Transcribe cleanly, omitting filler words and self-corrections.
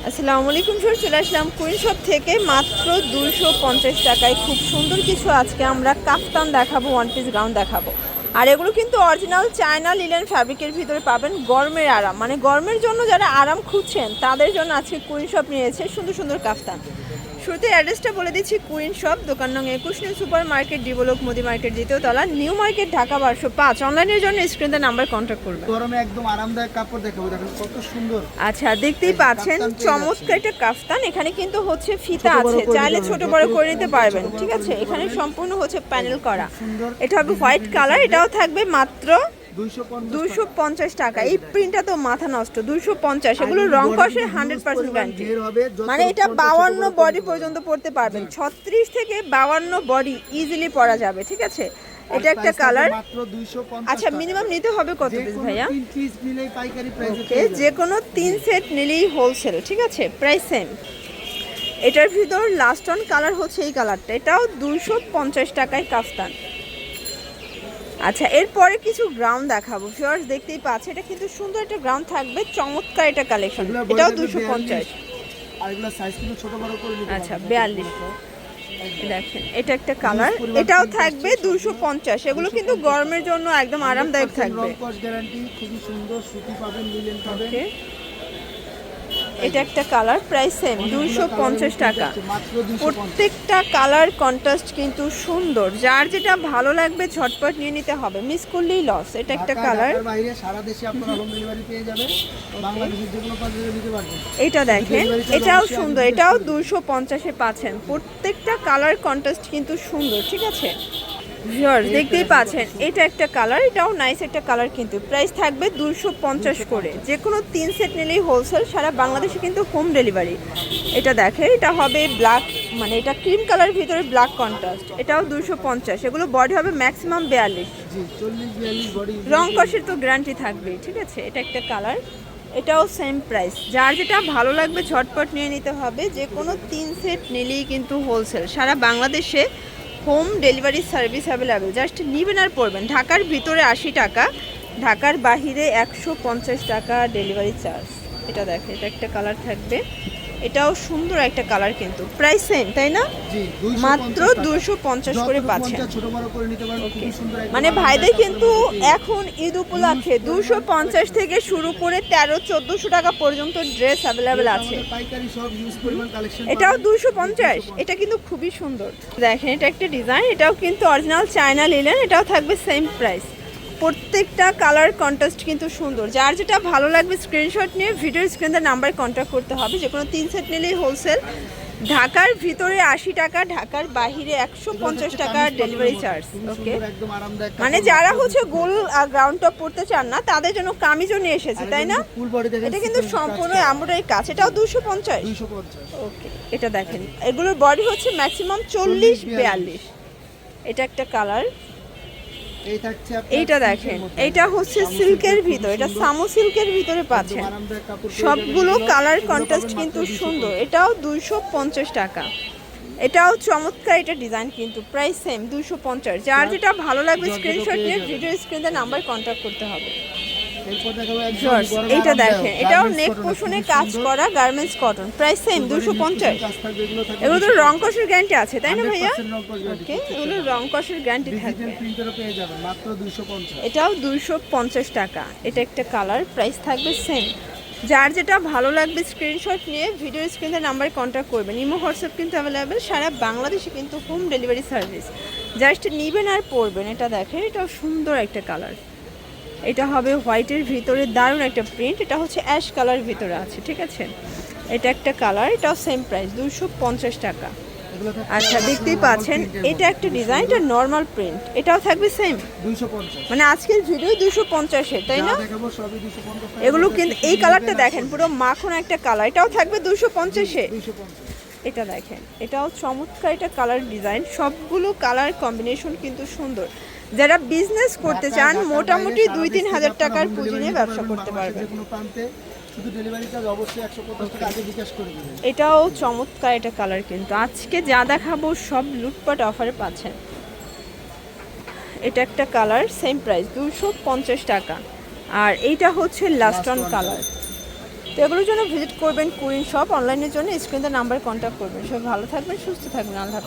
আসসালামু আলাইকুম স্যার, চলে আসলাম কুইন শপ থেকে মাত্র 250 টাকায় খুব সুন্দর কিছু আজকে আমরা কাফতান দেখাবো, ওয়ান পিস গাউন দেখাবো। আর এগুলো কিন্তু অরিজিনাল চায়না লিলেন ফ্যাব্রিকের ভিতরে পাবেন। গরমের আরাম, মানে গরমের জন্য যারা আরাম খুঁজছেন তাদের জন্য আজকে কুইন শপ নিয়েছে সুন্দর সুন্দর কাফতান। শুরুতে অ্যাড্রেসটা বলে দিচ্ছি, কুইন শপ, দোকান নং 21, নিউ সুপার মার্কেট, ডিভেলপ মুদি মার্কেট, দ্বিতীয় তলা, নিউ মার্কেট, ঢাকা 1205। অনলাইনের জন্য স্ক্রিনে নাম্বার কন্ট্যাক্ট করবেন। গরমে একদম আরামদায়ক কাপড় দেখাবো, দেখেন কত সুন্দর। আচ্ছা, দেখতেই পাচ্ছেন চমৎকার একটা কাফতান। এখানে কিন্তু হচ্ছে ফিতা আছে, চাইলে ছোট বড় করে নিতে পারবেন, ঠিক আছে। এখানে সম্পূর্ণ হচ্ছে প্যানেল করা। এটা হবে হোয়াইট কালার, এটাও থাকবে মাত্র 250 টাকা। এই প্রিন্টটা তো মাথা নষ্ট, 250। এগুলো রং কষের 100% গ্যারান্টি। মানে এটা 52 বডি পর্যন্ত পড়তে পারবেন, 36 থেকে 52 বডি ইজিলি পরা যাবে, ঠিক আছে। এটা একটা কালার। আচ্ছা, মিনিমাম নিতে হবে কত পিস ভাইয়া? ওকে, যে কোনো 3 সেট নিলেই হোলসেল, ঠিক আছে, প্রাইস সেম। এটার ভিতর লাস্ট অন কালার হচ্ছে এই কালারটা, এটাও 250 টাকায় কাফতান। আচ্ছা, এরপরে কিছু গ্রাউন্ড দেখাবো ভিউয়ার্স, দেখতেই পাচ্ছে এটা কিন্তু সুন্দর একটা গ্রাউন্ড থাকবে, চমৎকার এটা কালেকশন। এটাও 250। আর এগুলা সাইজ কিন্তু ছোট বড় করে নিতে আচ্ছা, 42 দেখেন, এটা একটা কালার, এটাও থাকবে 250। এগুলো কিন্তু গরমের জন্য একদম আরামদায়ক থাকবে। রং কস গ্যারান্টি, খুবই সুন্দর, সুতি পাবেন, লিলেন পাবেন। এটা একটা কালার, প্রাইস সেম 250 টাকা। প্রত্যেকটা কালার কন্ট্রাস্ট কিন্তু সুন্দর, যার যেটা ভালো লাগবে ঝটপট নিয়ে নিতে হবে, মিস করলেই লস। এটা একটা কালার, বাইরে সারা দেশে আপনারা হোম ডেলিভারি পেয়ে যাবেন, বাংলাদেশের যে কোনো প্রান্তে নিতে পারবেন। এটা দেখেন, এটাও সুন্দর, এটাও 250-এ পাচ্ছেন। প্রত্যেকটা কালার কন্ট্রাস্ট কিন্তু সুন্দর, ঠিক আছে ভিউয়ার্স, দেখতেই পাচ্ছেন। এটা একটা কালার, এটাও নাইস একটা কালার, কিন্তু প্রাইস থাকবে 250 করে। যে কোনো 3 সেট নিলেই হোলসেল, সারা বাংলাদেশে কিন্তু হোম ডেলিভারি। এটা দেখে, এটা হবে ব্ল্যাক, মানে এটা ক্রিম কালার ভিতরে ব্ল্যাক কন্ট্রাস্ট, এটাও 250। এগুলো বডি হবে ম্যাক্সিমাম 42। রং কষের তো গ্যারান্টি থাকবে, ঠিক আছে। এটা একটা কালার, এটাও সেম প্রাইস। যার যেটা ভালো লাগবে ঝটপট নিয়ে নিতে হবে। যে কোনো 3 সেট নিলেই কিন্তু হোলসেল, সারা বাংলাদেশে home delivery service available. Just নিবেন আর পড়বেন। ঢাকার ভিতরে 80 টাকা, ঢাকার বাহিরে 150 টাকা ডেলিভারি চার্জ। এটা দেখে, এটা একটা কালার থাকবে, এটাও সুন্দর একটা কালার, কিন্তু প্রাইস সেম, তাই না? মাত্র 250 করে পাচ্ছেন। মানে ভাইদের কিন্তু এখন ঈদ উপলক্ষে 250 থেকে শুরু করে 1300-1400 টাকা পর্যন্ত ড্রেস অ্যাভেলেবেল আছে। এটাও 250, এটা কিন্তু খুবই সুন্দর। দেখেন, এটা একটা ডিজাইন, এটাও কিন্তু অরিজিনাল চায়না লিলেন, এটাও থাকবে সেম প্রাইস। প্রত্যেকটা কালার কন্ট্রাস্ট কিন্তু সুন্দর, যার যেটা ভালো লাগবে স্ক্রিনশট নিয়ে ভিডিও স্ক্রিনের নাম্বারে কন্ট্যাক্ট করতে হবে। যে কোনো 3 সেট নিলেই হোলসেল। ঢাকার ভিতরে 80 টাকা, ঢাকার বাহিরে 150 টাকা ডেলিভারি চার্জ। ওকে, মানে যারা হচ্ছে গোল গ্রাউন্ড টপ পড়তে চান না তাদের জন্য কামিজও নিয়ে এসেছে, তাই না? এটা কিন্তু সম্পূর্ণ এমব্রয়ডারি কাজ, এটাও 250। ওকে, এটা দেখেন, এগুলোর বডি হচ্ছে ম্যাক্সিমাম 40-42। এটা একটা কালার, এইটা দেখেন, এটা হচ্ছে সিল্কের ভিতর, এটা সামো সিল্কের ভিতরে পাচ্ছেন। সবগুলো কালার কন্ট্রাস্ট কিন্তু সুন্দর, এটাও 250 টাকা। এটাও চমৎকার, এটা ডিজাইন কিন্তু প্রাইস সেম 250। যার যেটা ভালো লাগবে স্ক্রিনশট নিয়ে ভিডিও স্ক্রিনে নাম্বার কন্ট্যাক্ট করতে হবে। এইটা দেখেন, এটাও নেক পোর্শনে কাজ করা গার্মেন্টস কটন, প্রাইস সেম 250। এগুলো তো রং কষের গ্যারান্টি আছে, তাই না ভাইয়া? ওকে, এগুলো রং কষের গ্যারান্টি থাকবে। এটাও 250 টাকা। এটা একটা কালার, প্রাইস থাকবে সেম। যার যেটা ভালো লাগবে স্ক্রিনশট নিয়ে ভিডিও স্ক্রিনের নাম্বারে কন্ট্যাক্ট করবেন। ইমো হোয়াটসঅ্যাপ কিন্তু অ্যাভেলেবেল, সারা বাংলাদেশে কিন্তু হোম ডেলিভারি সার্ভিস। জাস্ট নিবেন আর পরবেন। এটা দেখেন, এটাও সুন্দর একটা কালার, এটা হবে হোয়াইটের ভিতরে দারুণ একটা প্রিন্ট, এটা হচ্ছে অ্যাশ কালার ভিতরে আছে, ঠিক আছে। এটা একটা কালার, এটাও সেম প্রাইস 250 টাকা। আচ্ছা, দেখতেই পাচ্ছেন, এটা একটা ডিজাইন, এটা নর্মাল প্রিন্ট, এটাও থাকবে সেম 250। মানে আজকের ভিডিও 250-এর, তাই না? এগুলো কিন্তু এই কালারটা দেখেন, পুরো মাখন একটা কালার, এটাও থাকবে 250-এ। এটা দেখেন, এটাও চমৎকার, এটা কালার ডিজাইন, সবগুলো কালার কম্বিনেশন কিন্তু সুন্দর। যারা বিজনেস করতে চান মোটামুটি 2-3 হাজার টাকার পুঁজি নিয়ে ব্যবসা করতে পারবেন। এটাও চমৎকার, এটা কালার কিন্তু আজকে যা দেখাবো সব লুটপাট অফারে পাচ্ছেন। এটা একটা কালার, সেম প্রাইস 250 টাকা। আর এইটা হচ্ছে লাস্ট অন কালার, তো এগুলোর জন্য ভিজিট করবেন কুইন শপ, অনলাইনের জন্য স্ক্রিনে নাম্বার কন্ট্যাক্ট করবেন। সব ভালো থাকবেন, সুস্থ থাকবেন, আল্লাহ হাফেজ।